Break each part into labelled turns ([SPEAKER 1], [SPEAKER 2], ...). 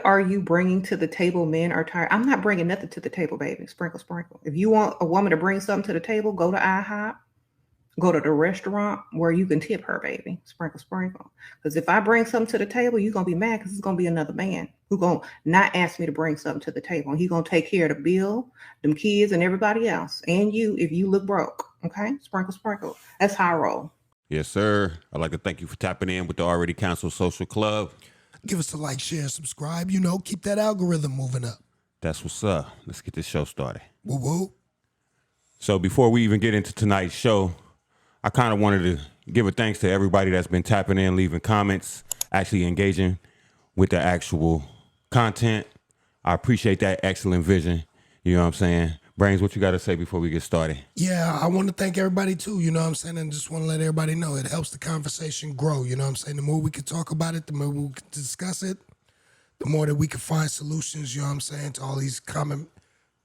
[SPEAKER 1] What are you bringing to the table? Men are tired. I'm not bringing nothing to the table, baby. Sprinkle, sprinkle. If you want a woman to bring something to the table, go to IHOP. Go to the restaurant where you can tip her, baby. Sprinkle, sprinkle. Because if I bring something to the table, you're gonna be mad because it's gonna be another man who gonna not ask me to bring something to the table. And he gonna take care of the bill, them kids, and everybody else, and you if you look broke. Okay, sprinkle, sprinkle. That's how I roll.
[SPEAKER 2] Yes, sir. I'd like to thank you for tapping in with the Already Canceled Social Club.
[SPEAKER 3] Give us a like, share, subscribe. Keep that algorithm moving up.
[SPEAKER 2] That's what's up. Let's get this show started.
[SPEAKER 3] Woo woo.
[SPEAKER 2] So before we even get into tonight's show, I kind of wanted to give a thanks to everybody that's been tapping in, leaving comments, actually engaging with the actual content. I appreciate that excellent vision. You know what I'm saying? Brains, what you got to say before we get started?
[SPEAKER 3] Yeah, I want to thank everybody too, and just want to let everybody know it helps the conversation grow, The more we can talk about it, the more we can discuss it, the more that we can find solutions, to all these common,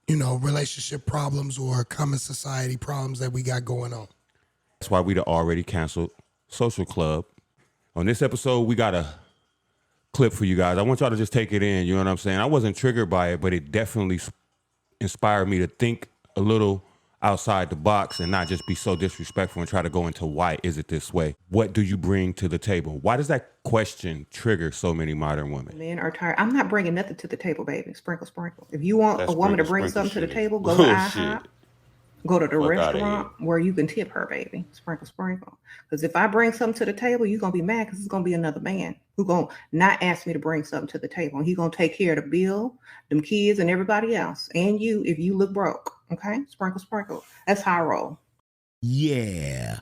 [SPEAKER 3] relationship problems or common society problems that we got going on.
[SPEAKER 2] That's why we the Already Canceled Social Club. On this episode, we got a clip for you guys. I want y'all to just take it in, you know what I'm saying? I wasn't triggered by it, but it definitely inspired me to think a little outside the box and not just be so disrespectful and try to go into why is it this way? What do you bring to the table? Why does that question trigger so many modern women?
[SPEAKER 1] Men are tired. I'm not bringing nothing to the table, baby. Sprinkle, sprinkle. If you want
[SPEAKER 2] That's
[SPEAKER 1] a woman to bring something to the table, go to IHOP. Go to the restaurant where you can tip her, baby. Sprinkle, sprinkle. Because if I bring something to the table, you're going to be mad because it's going to be another man who going to not ask me to bring something to the table. And he's going to take care of the bill, them kids, and everybody else. And you if you look broke. Okay? Sprinkle, sprinkle. That's how I roll.
[SPEAKER 4] Yeah.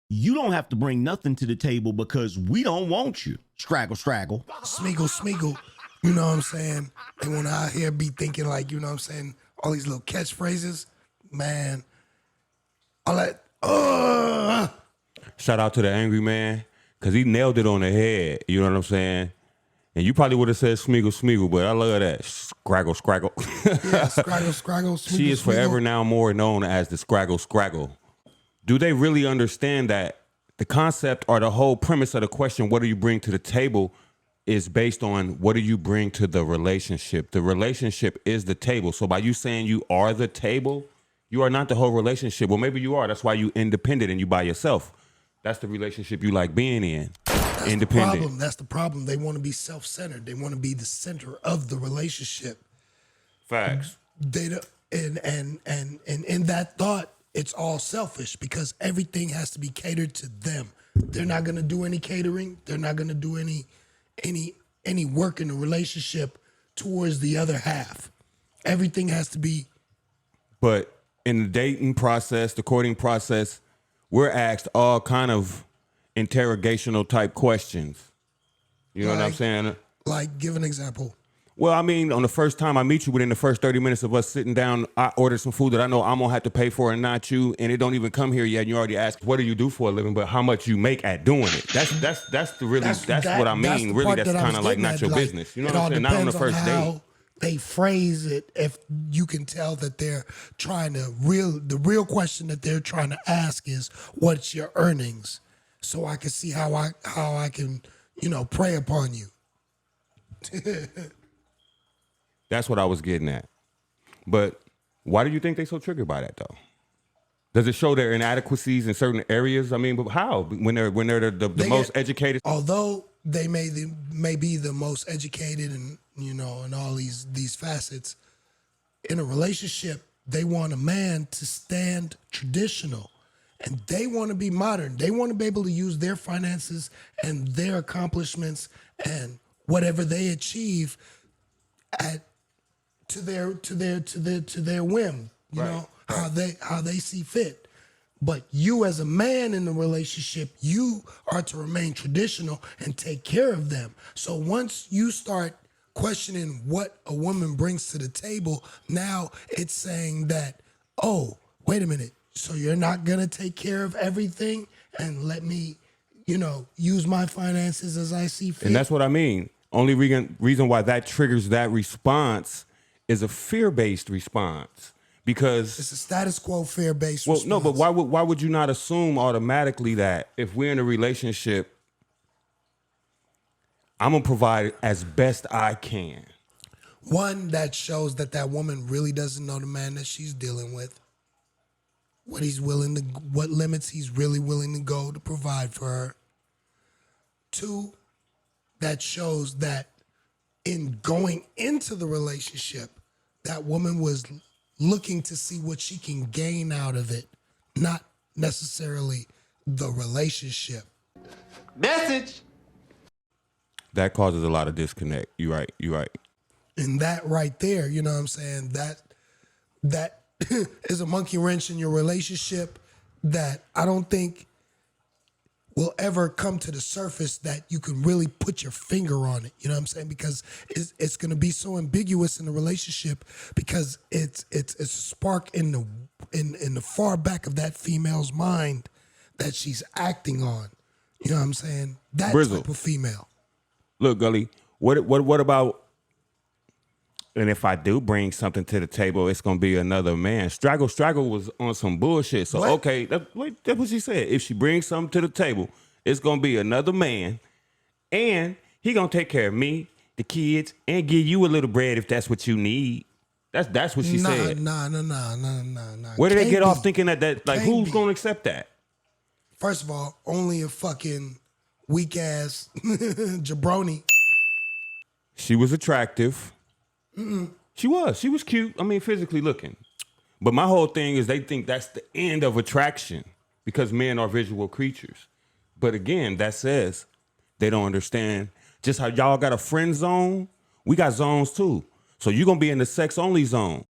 [SPEAKER 4] You don't have to bring nothing to the table because we don't want you. Straggle, straggle.
[SPEAKER 3] Smeagol, smeagol. You know what I'm saying? They want to out here be thinking like, all these little catchphrases. Man, all that.
[SPEAKER 2] Shout out to the angry man, because he nailed it on the head. You know what I'm saying? And you probably would have said smeagol, smeagol, but I love that. Scraggle, scraggle.
[SPEAKER 3] Yeah, scraggle, scraggle, smeagol,
[SPEAKER 2] She is forever now more known as the Scraggle, scraggle. Do they really understand that the concept or the whole premise of the question, what do you bring to the table, is based on what do you bring to the relationship? The relationship is the table. So by you saying you are the table, you are not the whole relationship. Well, maybe you are. That's why you independent and you by yourself. That's the relationship you like being in.
[SPEAKER 3] That's
[SPEAKER 2] Independent.
[SPEAKER 3] That's the problem. They want to be self-centered. They want to be the center of the relationship.
[SPEAKER 2] Facts.
[SPEAKER 3] They don't, and in that thought, it's all selfish because everything has to be catered to them. They're not going to do any catering. They're not going to do any work in the relationship towards the other half. Everything has to be.
[SPEAKER 2] But in the dating process, the courting process, we're asked all kind of interrogational type questions. You know what I'm saying?
[SPEAKER 3] Like, give an example.
[SPEAKER 2] Well, I mean, on the first time I meet you, within the first 30 minutes of us sitting down, I ordered some food that I know I'm going to have to pay for and not you, and it don't even come here yet, and you already asked, what do you do for a living, but how much you make at doing it. That's what I mean. Really, that's kind of like not your business. You know what I'm saying? Not on the first date.
[SPEAKER 3] They phrase it, if you can tell that they're trying to the real question that they're trying to ask is, what's your earnings? So I can see how I can, prey upon you.
[SPEAKER 2] That's what I was getting at. But why do you think they're so triggered by that, though? Does it show their inadequacies in certain areas? I mean, but how? When they're the most educated?
[SPEAKER 3] Although they may be the most educated and, in all these facets, in a relationship, they want a man to stand traditional. And they want to be modern. They want to be able to use their finances and their accomplishments and whatever they achieve to their whim. You know how they see fit. But you as a man in the relationship, you are to remain traditional and take care of them. So once you start questioning what a woman brings to the table, now it's saying that, oh, wait a minute. So you're not going to take care of everything and let me, use my finances as I see fit?
[SPEAKER 2] And that's what I mean. Only reason why that triggers that response is a fear-based response. Because
[SPEAKER 3] it's a status quo fear-based response.
[SPEAKER 2] No, but why would you not assume automatically that if we're in a relationship, I'm going to provide as best I can?
[SPEAKER 3] One, that shows that that woman really doesn't know the man that she's dealing with. What limits he's really willing to go to provide for her. Two, that shows that in going into the relationship, that woman was looking to see what she can gain out of it, not necessarily the relationship.
[SPEAKER 5] Message.
[SPEAKER 2] That causes a lot of disconnect. You're right. You're right.
[SPEAKER 3] And that right there, you know what I'm saying? That is a monkey wrench in your relationship that I don't think will ever come to the surface that you can really put your finger on it. You know what I'm saying? Because it's going to be so ambiguous in the relationship because it's a spark in the far back of that female's mind that she's acting on. You know what I'm saying? That
[SPEAKER 2] Brizzle.
[SPEAKER 3] type of female.
[SPEAKER 2] Look, Gully, what about, and if I do bring something to the table, it's going to be another man. Straggle was on some bullshit. So,
[SPEAKER 3] What?
[SPEAKER 2] okay, that's what she said. If she brings something to the table, it's going to be another man, and he going to take care of me, the kids, and give you a little bread if that's what you need. That's what she said.
[SPEAKER 3] Nah.
[SPEAKER 2] Where did they
[SPEAKER 3] Can't
[SPEAKER 2] get off
[SPEAKER 3] be.
[SPEAKER 2] thinking that like,
[SPEAKER 3] Can't
[SPEAKER 2] who's
[SPEAKER 3] be.
[SPEAKER 2] going to accept that?
[SPEAKER 3] First of all, only a fucking weak ass jabroni.
[SPEAKER 2] She was attractive. She was cute. I mean, physically looking. But my whole thing is they think that's the end of attraction because men are visual creatures. But again, that says they don't understand just how y'all got a friend zone. We got zones too. So you're going to be in the sex only zone.